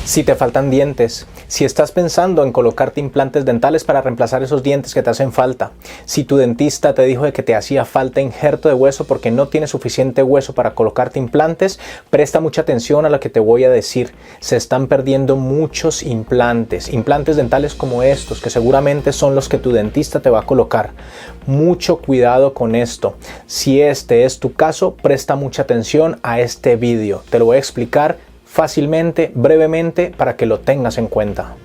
Si te faltan dientes, si estás pensando en colocarte implantes dentales para reemplazar esos dientes que te hacen falta, si tu dentista te dijo de que te hacía falta injerto de hueso porque no tienes suficiente hueso para colocarte implantes, presta mucha atención a lo que te voy a decir. Se están perdiendo muchos implantes dentales como estos, que seguramente son los que tu dentista te va a colocar. Mucho cuidado con esto. Si este es tu caso, presta mucha atención a este vídeo. Te lo voy a explicar fácilmente, brevemente, para que lo tengas en cuenta.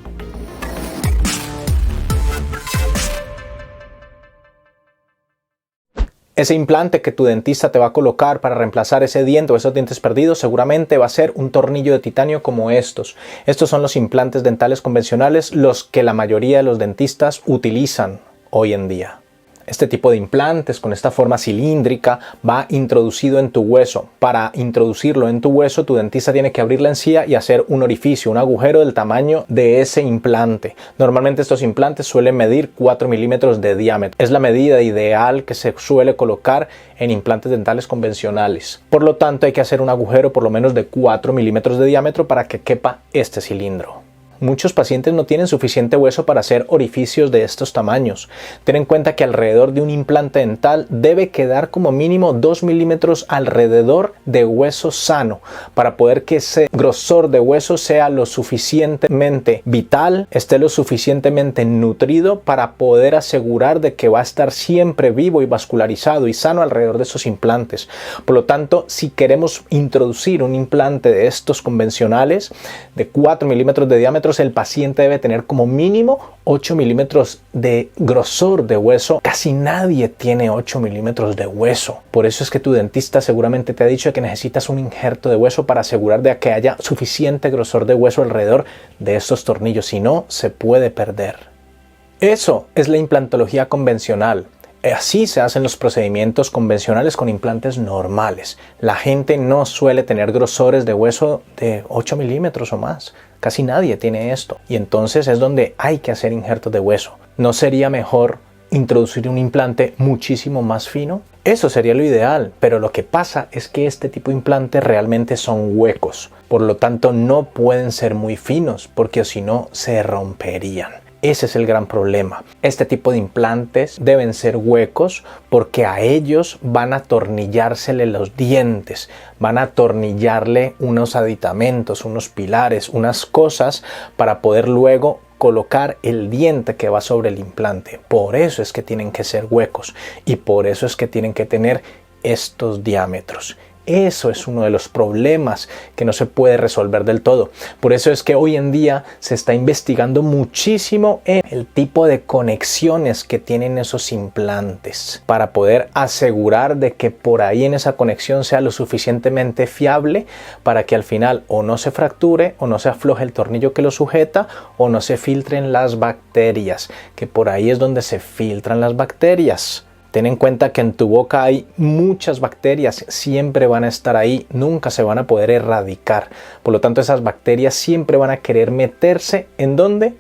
Ese implante que tu dentista te va a colocar para reemplazar ese diente o esos dientes perdidos seguramente va a ser un tornillo de titanio como estos. Estos son los implantes dentales convencionales, los que la mayoría de los dentistas utilizan hoy en día. Este tipo de implantes con esta forma cilíndrica va introducido en tu hueso. Para introducirlo en tu hueso, tu dentista tiene que abrir la encía y hacer un orificio, un agujero del tamaño de ese implante. Normalmente estos implantes suelen medir 4 milímetros de diámetro. Es la medida ideal que se suele colocar en implantes dentales convencionales. Por lo tanto, hay que hacer un agujero por lo menos de 4 milímetros de diámetro para que quepa este cilindro. Muchos pacientes no tienen suficiente hueso para hacer orificios de estos tamaños. Ten en cuenta que alrededor de un implante dental debe quedar como mínimo 2 milímetros alrededor de hueso sano para poder que ese grosor de hueso sea lo suficientemente vital, esté lo suficientemente nutrido para poder asegurar de que va a estar siempre vivo y vascularizado y sano alrededor de esos implantes. Por lo tanto, si queremos introducir un implante de estos convencionales de 4 milímetros de diámetro, el paciente debe tener como mínimo 8 milímetros de grosor de hueso. Casi nadie tiene 8 milímetros de hueso. Por eso es que tu dentista seguramente te ha dicho que necesitas un injerto de hueso para asegurar de que haya suficiente grosor de hueso alrededor de estos tornillos. Si no, se puede perder. Eso es la implantología convencional. Así se hacen los procedimientos convencionales con implantes normales. La gente no suele tener grosores de hueso de 8 milímetros o más. Casi nadie tiene esto. Y entonces es donde hay que hacer injertos de hueso. ¿No sería mejor introducir un implante muchísimo más fino? Eso sería lo ideal, pero lo que pasa es que este tipo de implantes realmente son huecos. Por lo tanto, no pueden ser muy finos porque si no se romperían. Ese es el gran problema. Este tipo de implantes deben ser huecos porque a ellos van a atornillársele los dientes, van a atornillarle unos aditamentos, unos pilares, unas cosas para poder luego colocar el diente que va sobre el implante. Por eso es que tienen que ser huecos y por eso es que tienen que tener estos diámetros. Eso es uno de los problemas que no se puede resolver del todo. Por eso es que hoy en día se está investigando muchísimo en el tipo de conexiones que tienen esos implantes para poder asegurar de que por ahí en esa conexión sea lo suficientemente fiable para que al final o no se fracture o no se afloje el tornillo que lo sujeta o no se filtren las bacterias, que por ahí es donde se filtran las bacterias. Ten en cuenta que en tu boca hay muchas bacterias, siempre van a estar ahí, nunca se van a poder erradicar. Por lo tanto, esas bacterias siempre van a querer meterse, ¿en dónde?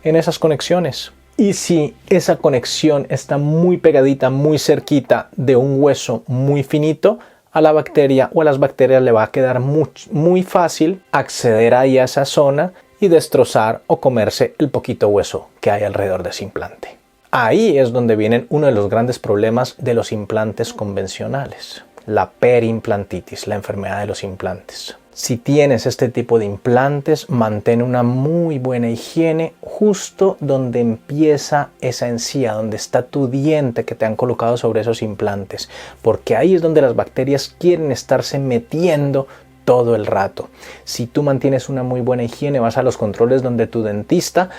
En esas conexiones. Y si esa conexión está muy pegadita, muy cerquita de un hueso muy finito, a la bacteria o a las bacterias le va a quedar muy fácil acceder ahí a esa zona y destrozar o comerse el poquito hueso que hay alrededor de ese implante. Ahí es donde vienen uno de los grandes problemas de los implantes convencionales, la periimplantitis, la enfermedad de los implantes. Si tienes este tipo de implantes, mantén una muy buena higiene justo donde empieza esa encía, donde está tu diente que te han colocado sobre esos implantes, porque ahí es donde las bacterias quieren estarse metiendo todo el rato. Si tú mantienes una muy buena higiene, vas a los controles donde tu dentista,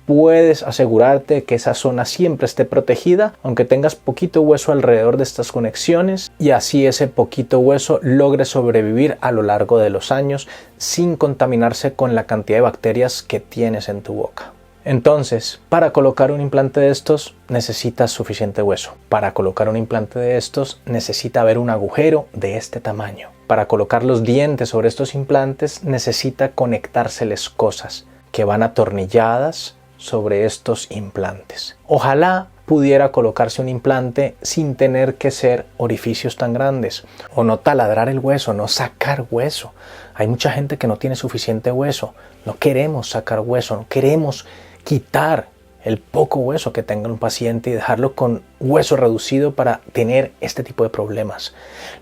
puedes asegurarte que esa zona siempre esté protegida, aunque tengas poquito hueso alrededor de estas conexiones, y así ese poquito hueso logre sobrevivir a lo largo de los años sin contaminarse con la cantidad de bacterias que tienes en tu boca. Entonces, para colocar un implante de estos necesitas suficiente hueso. Para colocar un implante de estos necesita haber un agujero de este tamaño. Para colocar los dientes sobre estos implantes necesita conectárseles cosas que van atornilladas sobre estos implantes. Ojalá pudiera colocarse un implante sin tener que ser orificios tan grandes, o no taladrar el hueso, no sacar hueso. Hay mucha gente que no tiene suficiente hueso, no queremos sacar hueso, no queremos quitar el poco hueso que tenga un paciente y dejarlo con hueso reducido para tener este tipo de problemas.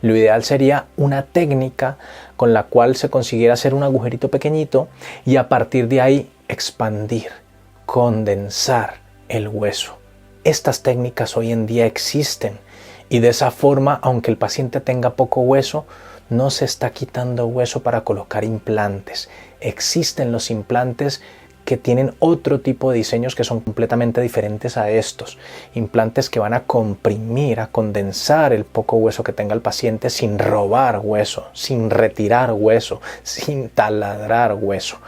Lo ideal sería una técnica con la cual se consiguiera hacer un agujerito pequeñito y a partir de ahí expandir, condensar el hueso. Estas técnicas hoy en día existen y de esa forma, aunque el paciente tenga poco hueso, no se está quitando hueso para colocar implantes. Existen los implantes que tienen otro tipo de diseños que son completamente diferentes a estos. Implantes que van a comprimir, a condensar el poco hueso que tenga el paciente sin robar hueso, sin retirar hueso, sin taladrar hueso.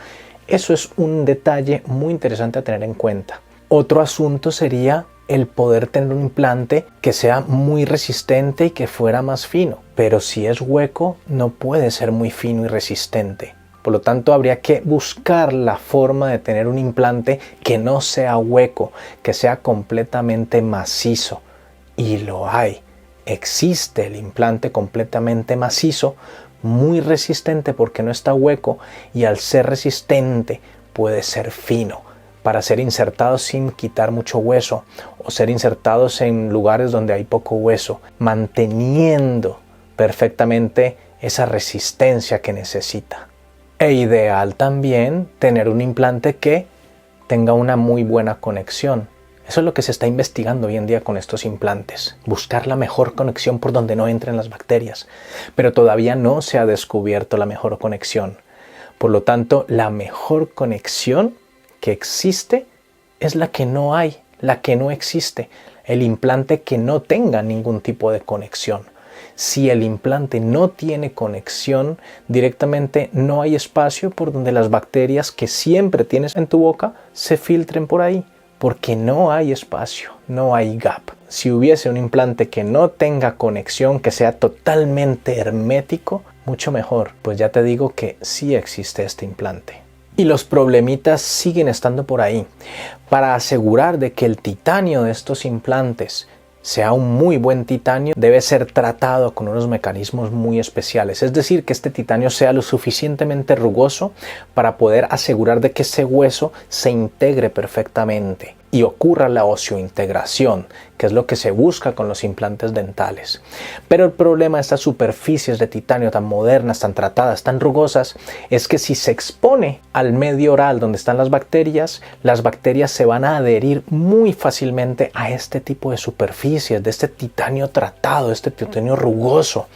Eso es un detalle muy interesante a tener en cuenta. Otro asunto sería el poder tener un implante que sea muy resistente y que fuera más fino. Pero si es hueco, no puede ser muy fino y resistente. Por lo tanto, habría que buscar la forma de tener un implante que no sea hueco, que sea completamente macizo. Y lo hay. Existe el implante completamente macizo, muy resistente porque no está hueco y al ser resistente puede ser fino para ser insertados sin quitar mucho hueso o ser insertados en lugares donde hay poco hueso, manteniendo perfectamente esa resistencia que necesita. E ideal también tener un implante que tenga una muy buena conexión. Eso es lo que se está investigando hoy en día con estos implantes. Buscar la mejor conexión por donde no entren las bacterias. Pero todavía no se ha descubierto la mejor conexión. Por lo tanto, la mejor conexión que existe es la que no hay, la que no existe. El implante que no tenga ningún tipo de conexión. Si el implante no tiene conexión, directamente no hay espacio por donde las bacterias que siempre tienes en tu boca se filtren por ahí, porque no hay espacio, no hay gap. Si hubiese un implante que no tenga conexión, que sea totalmente hermético, mucho mejor, pues ya te digo que sí existe este implante. Y los problemitas siguen estando por ahí. Para asegurar de que el titanio de estos implantes sea un muy buen titanio, debe ser tratado con unos mecanismos muy especiales. Es decir, que este titanio sea lo suficientemente rugoso para poder asegurar de que ese hueso se integre perfectamente y ocurra la osteointegración, que es lo que se busca con los implantes dentales. Pero el problema de estas superficies de titanio tan modernas, tan tratadas, tan rugosas, es que si se expone al medio oral donde están las bacterias se van a adherir muy fácilmente a este tipo de superficies, de este titanio tratado, este titanio rugoso.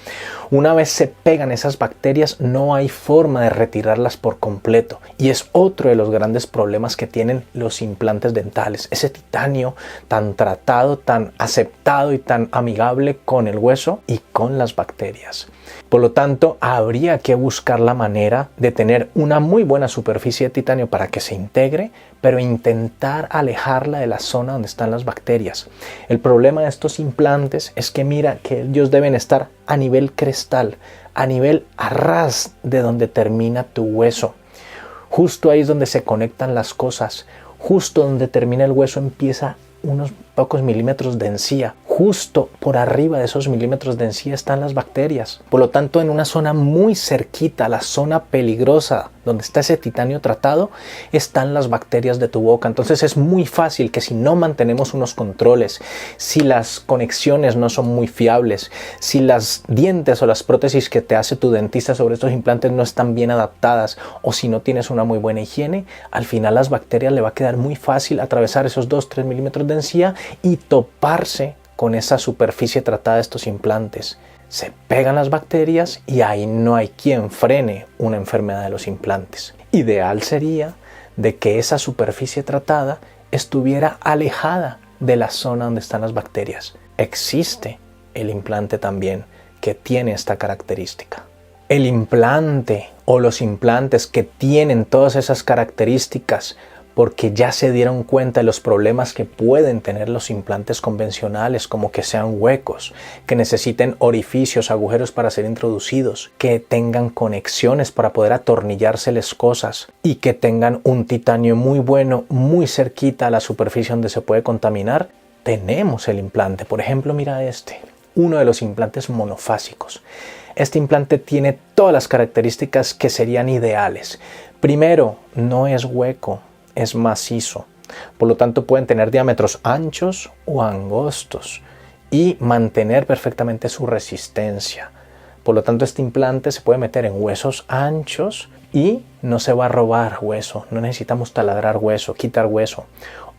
Una vez se pegan esas bacterias, no hay forma de retirarlas por completo. Y es otro de los grandes problemas que tienen los implantes dentales. Ese titanio tan tratado, tan aceptado y tan amigable con el hueso y con las bacterias. Por lo tanto, habría que buscar la manera de tener una muy buena superficie de titanio para que se integre, pero intentar alejarla de la zona donde están las bacterias. El problema de estos implantes es que mira que ellos deben estar a nivel crestal, a nivel a ras de donde termina tu hueso. Justo ahí es donde se conectan las cosas. Justo donde termina el hueso empieza unos pocos milímetros de encía. Justo por arriba de esos milímetros de encía están las bacterias. Por lo tanto, en una zona muy cerquita, la zona peligrosa donde está ese titanio tratado, están las bacterias de tu boca. Entonces es muy fácil que si no mantenemos unos controles, si las conexiones no son muy fiables, si las dientes o las prótesis que te hace tu dentista sobre estos implantes no están bien adaptadas o si no tienes una muy buena higiene, al final las bacterias le va a quedar muy fácil atravesar esos 2-3 milímetros de encía y toparse con esa superficie tratada de estos implantes. Se pegan las bacterias y ahí no hay quien frene una enfermedad de los implantes. Ideal sería de que esa superficie tratada estuviera alejada de la zona donde están las bacterias. Existe el implante también que tiene esta característica. El implante o los implantes que tienen todas esas características porque ya se dieron cuenta de los problemas que pueden tener los implantes convencionales, como que sean huecos, que necesiten orificios, agujeros para ser introducidos, que tengan conexiones para poder atornillárseles cosas y que tengan un titanio muy bueno, muy cerquita a la superficie donde se puede contaminar. tenemos el implante. Por ejemplo, mira uno de los implantes monofásicos. Este implante tiene todas las características que serían ideales. Primero, no es hueco, es macizo. Por lo tanto, pueden tener diámetros anchos o angostos y mantener perfectamente su resistencia. Por lo tanto, este implante se puede meter en huesos anchos y no se va a robar hueso. No necesitamos taladrar hueso, quitar hueso.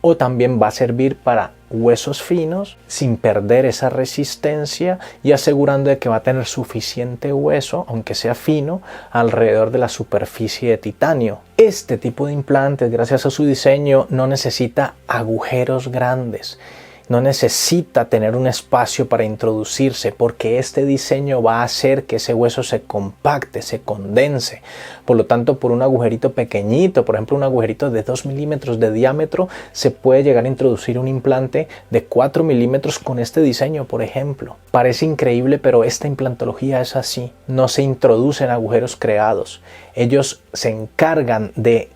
O también va a servir para huesos finos sin perder esa resistencia y asegurando de que va a tener suficiente hueso, aunque sea fino, alrededor de la superficie de titanio. Este tipo de implantes, gracias a su diseño, no necesita agujeros grandes. No necesita tener un espacio para introducirse porque este diseño va a hacer que ese hueso se compacte, se condense. Por lo tanto, por un agujerito pequeñito, por ejemplo un agujerito de 2 milímetros de diámetro, se puede llegar a introducir un implante de 4 milímetros con este diseño, por ejemplo. Parece increíble, pero esta implantología es así. No se introducen agujeros creados. Ellos se encargan de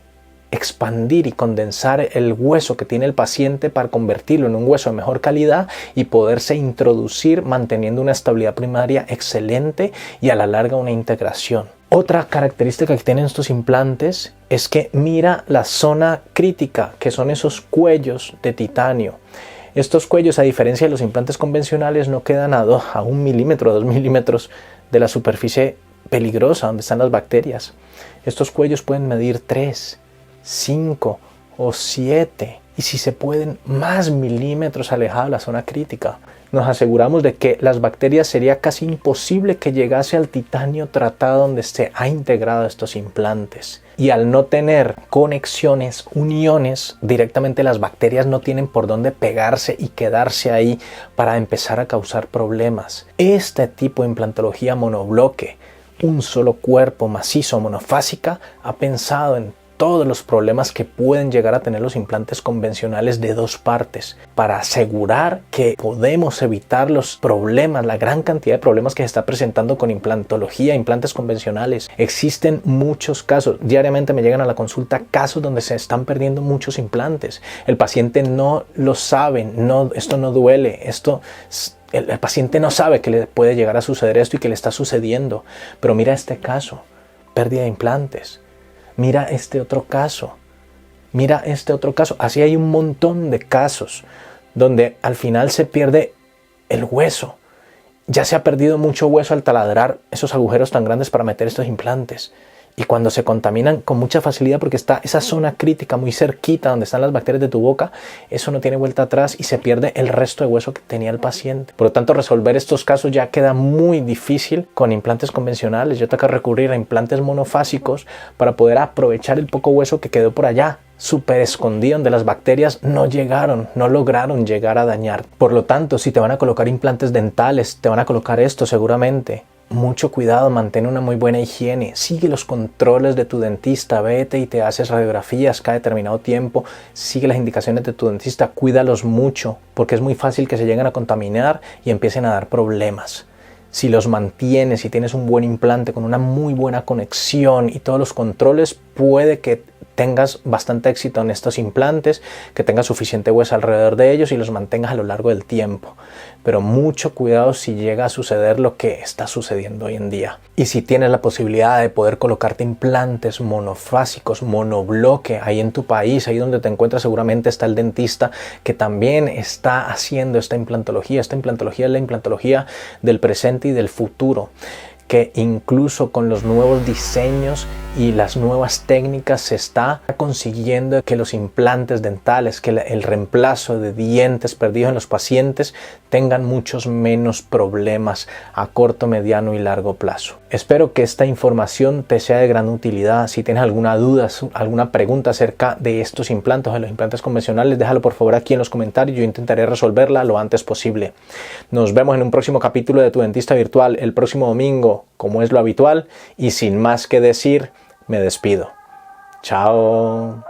expandir y condensar el hueso que tiene el paciente para convertirlo en un hueso de mejor calidad y poderse introducir manteniendo una estabilidad primaria excelente y a la larga una integración. Otra característica que tienen estos implantes es que mira la zona crítica, que son esos cuellos de titanio. Estos cuellos, a diferencia de los implantes convencionales, no quedan a 1 milímetro, 2 milímetros de la superficie peligrosa donde están las bacterias. Estos cuellos pueden medir 3, 5 o 7 y si se pueden más milímetros alejados de la zona crítica. Nos aseguramos de que las bacterias sería casi imposible que llegase al titanio tratado donde se ha integrado estos implantes. Y al no tener conexiones, uniones, directamente las bacterias no tienen por dónde pegarse y quedarse ahí para empezar a causar problemas. Este tipo de implantología monobloque, un solo cuerpo macizo monofásica, ha pensado en todos los problemas que pueden llegar a tener los implantes convencionales de 2 partes para asegurar que podemos evitar los problemas, la gran cantidad de problemas que se está presentando con implantología, implantes convencionales. Existen muchos casos, diariamente me llegan a la consulta casos donde se están perdiendo muchos implantes. El paciente no lo sabe, esto no duele, el paciente no sabe que le puede llegar a suceder esto y que le está sucediendo. Pero mira este caso, pérdida de implantes. Mira este otro caso. Así hay un montón de casos donde al final se pierde el hueso. Ya se ha perdido mucho hueso al taladrar esos agujeros tan grandes para meter estos implantes. Y cuando se contaminan con mucha facilidad porque está esa zona crítica muy cerquita donde están las bacterias de tu boca, eso no tiene vuelta atrás y se pierde el resto de hueso que tenía el paciente. Por lo tanto, resolver estos casos ya queda muy difícil con implantes convencionales. Yo tengo que recurrir a implantes monofásicos para poder aprovechar el poco hueso que quedó por allá, súper escondido, donde las bacterias no lograron llegar a dañar. Por lo tanto, si te van a colocar implantes dentales, te van a colocar esto seguramente. Mucho cuidado, mantén una muy buena higiene, sigue los controles de tu dentista, vete y te haces radiografías cada determinado tiempo, sigue las indicaciones de tu dentista, cuídalos mucho porque es muy fácil que se lleguen a contaminar y empiecen a dar problemas. Si los mantienes y tienes un buen implante con una muy buena conexión y todos los controles, puede que tengas bastante éxito en estos implantes, que tengas suficiente hueso alrededor de ellos y los mantengas a lo largo del tiempo. Pero mucho cuidado si llega a suceder lo que está sucediendo hoy en día. Y si tienes la posibilidad de poder colocarte implantes monofásicos, monobloque, ahí en tu país, ahí donde te encuentras seguramente está el dentista que también está haciendo esta implantología. Esta implantología es la implantología del presente y del futuro, que incluso con los nuevos diseños y las nuevas técnicas se está consiguiendo que los implantes dentales, que el reemplazo de dientes perdidos en los pacientes tengan muchos menos problemas a corto, mediano y largo plazo. Espero que esta información te sea de gran utilidad. Si tienes alguna duda, alguna pregunta acerca de estos implantes o de los implantes convencionales, déjalo por favor aquí en los comentarios. Yo intentaré resolverla lo antes posible. Nos vemos en un próximo capítulo de Tu Dentista Virtual el próximo domingo, como es lo habitual, y sin más que decir, me despido. Chao.